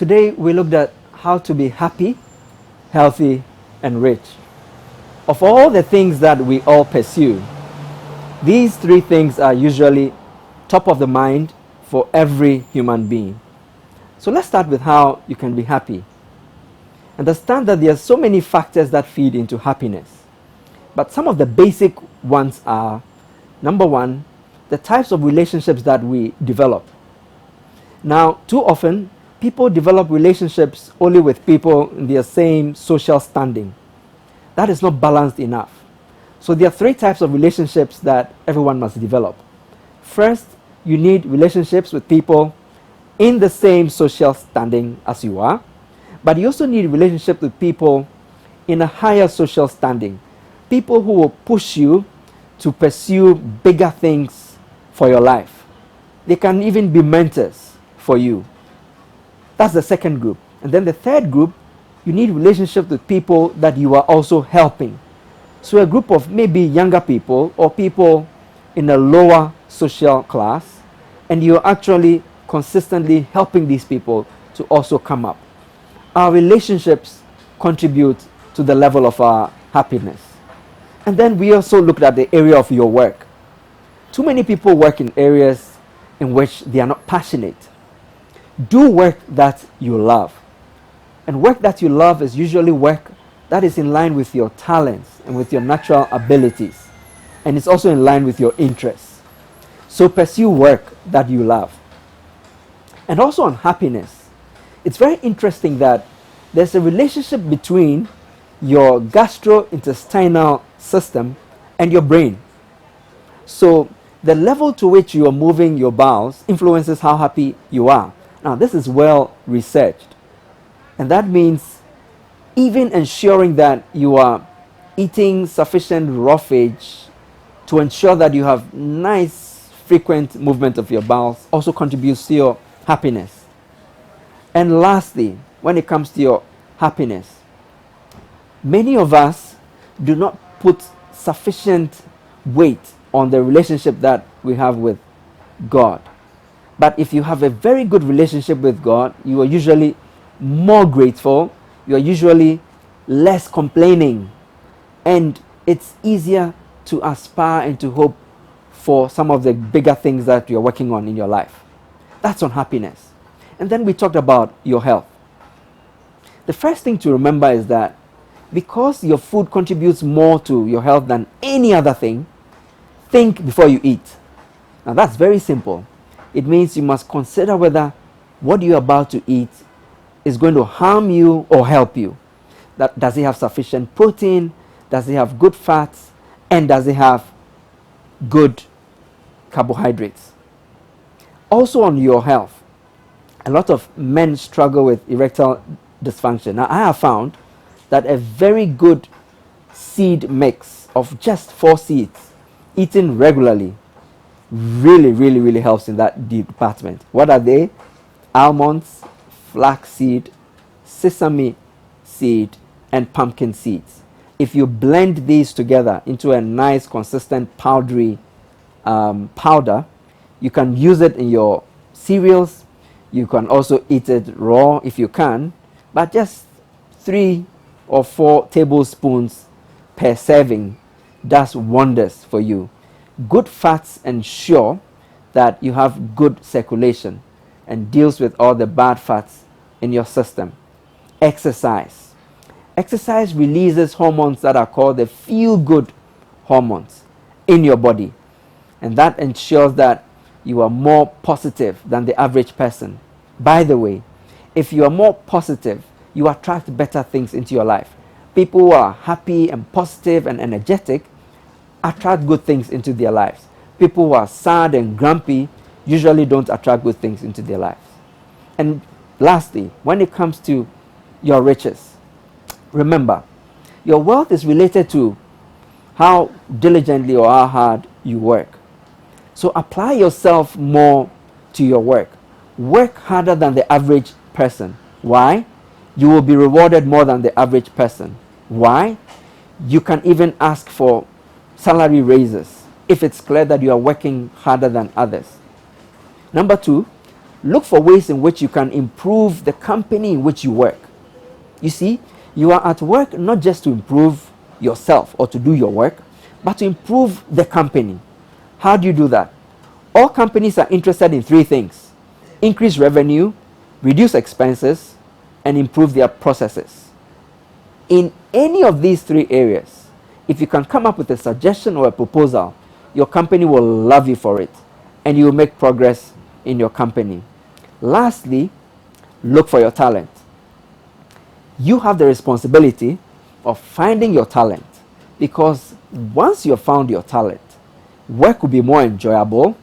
Today we looked at how to be happy, healthy, and rich. Of all the things that we all pursue, these three things are usually top of the mind for every human being. So let's start with how you can be happy. Understand that there are so many factors that feed into happiness. But some of the basic ones are, number one, the types of relationships that we develop. Now, too often, people develop relationships only with people in their same social standing. That is not balanced enough. So there are three types of relationships that everyone must develop. First, you need relationships with people in the same social standing as you are, but you also need relationships with people in a higher social standing. People who will push you to pursue bigger things for your life. They can even be mentors for you. That's the second group. And then the third group, you need relationships with people that you are also helping. So a group of maybe younger people or people in a lower social class, and you're actually consistently helping these people to also come up. Our relationships contribute to the level of our happiness. And then we also looked at the area of your work. Too many people work in areas in which they are not passionate. Do work that you love. And work that you love is usually work that is in line with your talents and with your natural abilities. And it's also in line with your interests. So pursue work that you love. And also on happiness, it's very interesting that there's a relationship between your gastrointestinal system and your brain. So the level to which you are moving your bowels influences how happy you are. Now, this is well researched. And that means even ensuring that you are eating sufficient roughage to ensure that you have nice, frequent movement of your bowels also contributes to your happiness. And lastly, when it comes to your happiness, many of us do not put sufficient weight on the relationship that we have with God. But if you have a very good relationship with God, you are usually more grateful, you are usually less complaining, and it's easier to aspire and to hope for some of the bigger things that you're working on in your life. That's on happiness. And then we talked about your health. The first thing to remember is that because your food contributes more to your health than any other thing, think before you eat. Now that's very simple. It means you must consider whether what you're about to eat is going to harm you or help you. That, does it have sufficient protein? Does it have good fats? And does it have good carbohydrates? Also on your health, a lot of men struggle with erectile dysfunction. Now I have found that a very good seed mix of just 4 seeds eaten regularly really helps in that department. What are they? Almonds, flaxseed, sesame seed, and pumpkin seeds. If you blend these together into a nice consistent powdery powder, you can use it in your cereals. You can also eat it raw if you can, but just 3 or 4 tablespoons per serving does wonders for you. Good fats ensure that you have good circulation and deals with all the bad fats in your system. Exercise. Exercise releases hormones that are called the feel-good hormones in your body. And that ensures that you are more positive than the average person. By the way, if you are more positive, you attract better things into your life. People who are happy and positive and energetic attract good things into their lives. People who are sad and grumpy usually don't attract good things into their lives. And lastly, when it comes to your riches, remember, your wealth is related to how diligently or how hard you work. So apply yourself more to your work. Work harder than the average person. Why? You will be rewarded more than the average person. Why? You can even ask for salary raises if it's clear that you are working harder than others. Number 2, Look for ways in which you can improve the company in which you work. You see, you are at work not just to improve yourself or to do your work, but to improve the company. How do you do that? All companies are interested in three things: increase revenue, reduce expenses, and improve their processes. In any of these three areas, if you can come up with a suggestion or a proposal, your company will love you for it, and you will make progress in your company. Lastly, look for your talent. You have the responsibility of finding your talent, because once you have found your talent, work will be more enjoyable.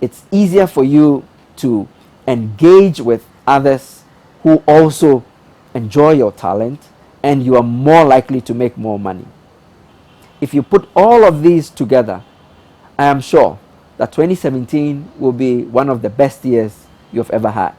It's easier for you to engage with others who also enjoy your talent, and you are more likely to make more money. If you put all of these together, I am sure that 2017 will be one of the best years you've ever had.